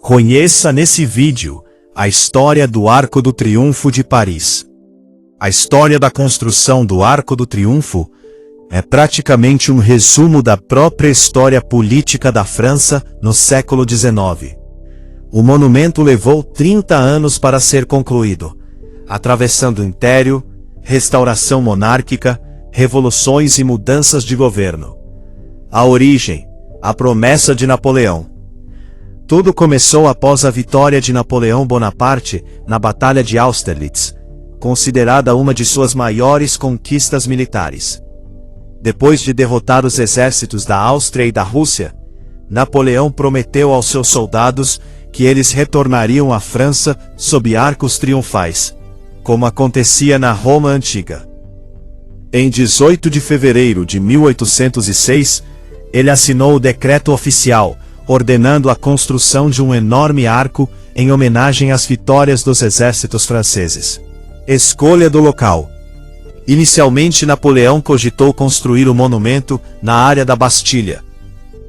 Conheça nesse vídeo a história do Arco do Triunfo de Paris. A história da construção do Arco do Triunfo é praticamente um resumo da própria história política da França no século XIX. O monumento levou 30 anos para ser concluído, atravessando império, restauração monárquica, revoluções e mudanças de governo. A origem, a promessa de Napoleão. Tudo começou após a vitória de Napoleão Bonaparte na Batalha de Austerlitz, considerada uma de suas maiores conquistas militares. Depois de derrotar os exércitos da Áustria e da Rússia, Napoleão prometeu aos seus soldados que eles retornariam à França sob arcos triunfais, como acontecia na Roma antiga. Em 18 de fevereiro de 1806, ele assinou o decreto oficial, ordenando a construção de um enorme arco em homenagem às vitórias dos exércitos franceses. Escolha do local. Inicialmente, Napoleão cogitou construir o monumento na área da Bastilha.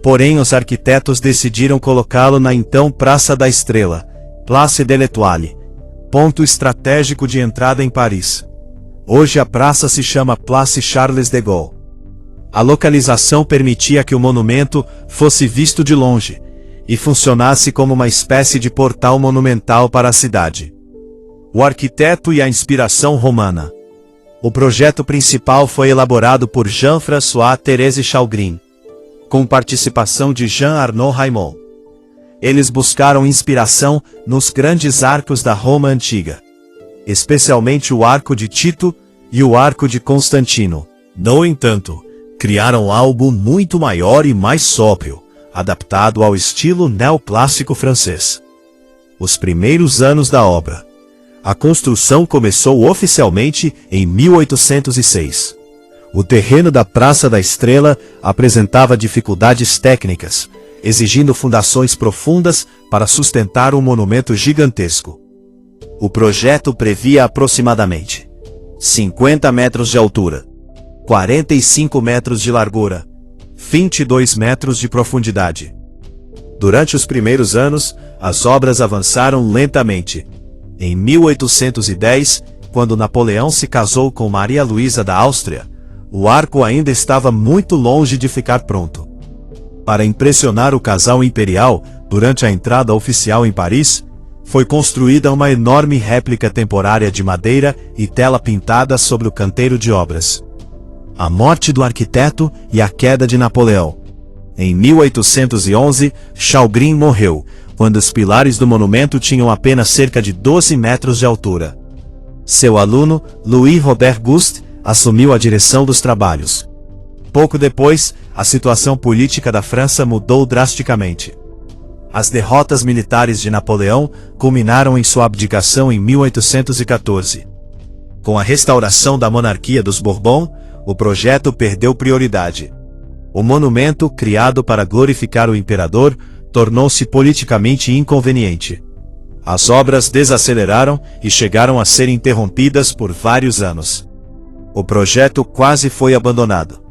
Porém, os arquitetos decidiram colocá-lo na então Praça da Estrela, Place de l'Étoile, ponto estratégico de entrada em Paris. Hoje a praça se chama Place Charles de Gaulle. A localização permitia que o monumento fosse visto de longe e funcionasse como uma espécie de portal monumental para a cidade. O arquiteto e a inspiração romana. O projeto principal foi elaborado por Jean-François Thérèse Chalgrin, com participação de Jean Arnaud Raymond. Eles buscaram inspiração nos grandes arcos da Roma antiga, especialmente o Arco de Tito e o Arco de Constantino. No entanto, criaram algo muito maior e mais sóbrio, adaptado ao estilo neoclássico francês. Os primeiros anos da obra. A construção começou oficialmente em 1806. O terreno da Praça da Estrela apresentava dificuldades técnicas, exigindo fundações profundas para sustentar um monumento gigantesco. O projeto previa aproximadamente 50 metros de altura, 45 metros de largura, 22 metros de profundidade. Durante os primeiros anos, as obras avançaram lentamente. Em 1810, quando Napoleão se casou com Maria Luísa da Áustria, o arco ainda estava muito longe de ficar pronto. Para impressionar o casal imperial, durante a entrada oficial em Paris, foi construída uma enorme réplica temporária de madeira e tela pintada sobre o canteiro de obras. A morte do arquiteto e a queda de Napoleão. Em 1811, Chalgrin morreu, quando os pilares do monumento tinham apenas cerca de 12 metros de altura. Seu aluno, Louis Robert Gust, assumiu a direção dos trabalhos. Pouco depois, a situação política da França mudou drasticamente. As derrotas militares de Napoleão culminaram em sua abdicação em 1814. Com a restauração da monarquia dos Bourbon, o projeto perdeu prioridade. O monumento, criado para glorificar o imperador, tornou-se politicamente inconveniente. As obras desaceleraram e chegaram a ser interrompidas por vários anos. O projeto quase foi abandonado.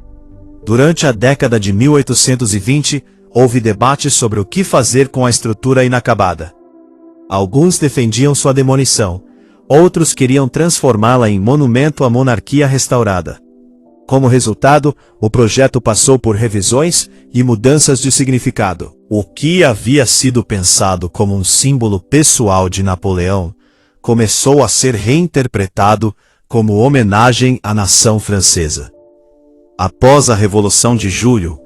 Durante a década de 1820, houve debate sobre o que fazer com a estrutura inacabada. Alguns defendiam sua demolição, outros queriam transformá-la em monumento à monarquia restaurada. Como resultado, o projeto passou por revisões e mudanças de significado. O que havia sido pensado como um símbolo pessoal de Napoleão começou a ser reinterpretado como homenagem à nação francesa. Após a Revolução de Julho,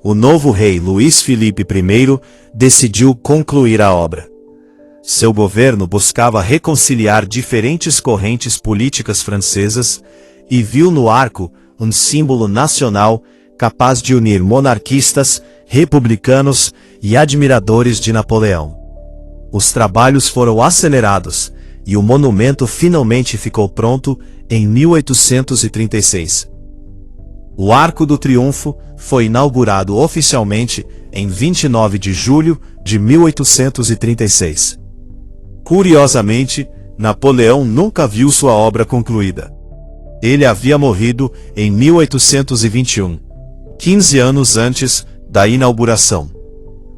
o novo rei Luís Filipe I decidiu concluir a obra. Seu governo buscava reconciliar diferentes correntes políticas francesas e viu no arco um símbolo nacional capaz de unir monarquistas, republicanos e admiradores de Napoleão. Os trabalhos foram acelerados e o monumento finalmente ficou pronto em 1836. O Arco do Triunfo foi inaugurado oficialmente em 29 de julho de 1836. Curiosamente, Napoleão nunca viu sua obra concluída. Ele havia morrido em 1821, 15 anos antes da inauguração.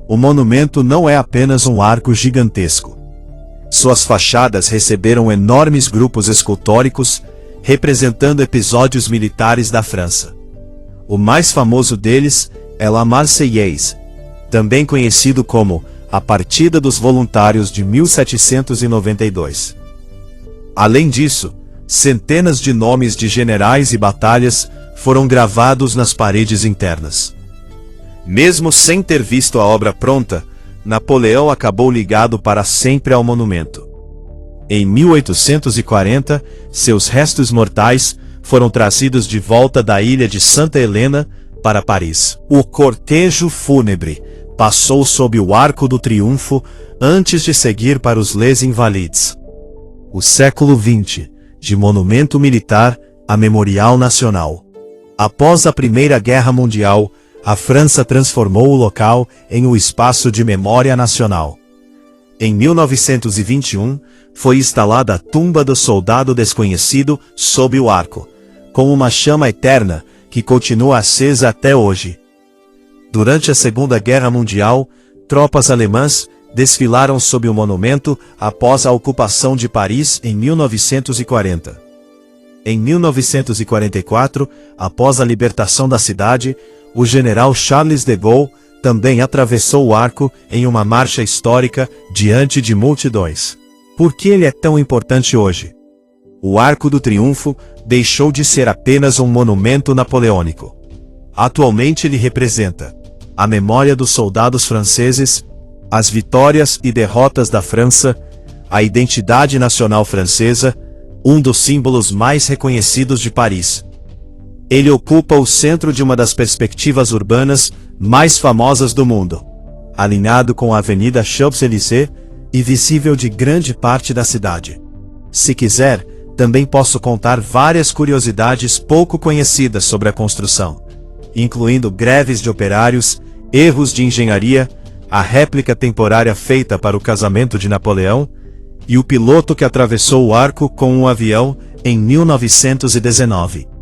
o monumento não é apenas um arco gigantesco. Suas fachadas receberam enormes grupos escultóricos, representando episódios militares da França. O mais famoso deles é La Marseillaise, também conhecido como a Partida dos Voluntários de 1792. Além disso, centenas de nomes de generais e batalhas foram gravados nas paredes internas. Mesmo sem ter visto a obra pronta, Napoleão acabou ligado para sempre ao monumento. Em 1840, seus restos mortais foram trazidos de volta da ilha de Santa Helena para Paris. O cortejo fúnebre passou sob o Arco do Triunfo antes de seguir para os Les Invalides. O século XX, de monumento militar a memorial nacional. Após a Primeira Guerra Mundial, a França transformou o local em um espaço de memória nacional. Em 1921, foi instalada a Tumba do Soldado Desconhecido sob o arco, com uma chama eterna que continua acesa até hoje. Durante a Segunda Guerra Mundial, tropas alemãs desfilaram sob o monumento após a ocupação de Paris em 1940. Em 1944, após a libertação da cidade, o general Charles de Gaulle também atravessou o arco em uma marcha histórica diante de multidões. Por que ele é tão importante hoje? O Arco do Triunfo deixou de ser apenas um monumento napoleônico. Atualmente ele representa a memória dos soldados franceses, as vitórias e derrotas da França, a identidade nacional francesa, um dos símbolos mais reconhecidos de Paris. Ele ocupa o centro de uma das perspectivas urbanas mais famosas do mundo, alinhado com a Avenida Champs-Élysées e visível de grande parte da cidade. Se quiser, também posso contar várias curiosidades pouco conhecidas sobre a construção, incluindo greves de operários, erros de engenharia, a réplica temporária feita para o casamento de Napoleão e o piloto que atravessou o arco com um avião em 1919.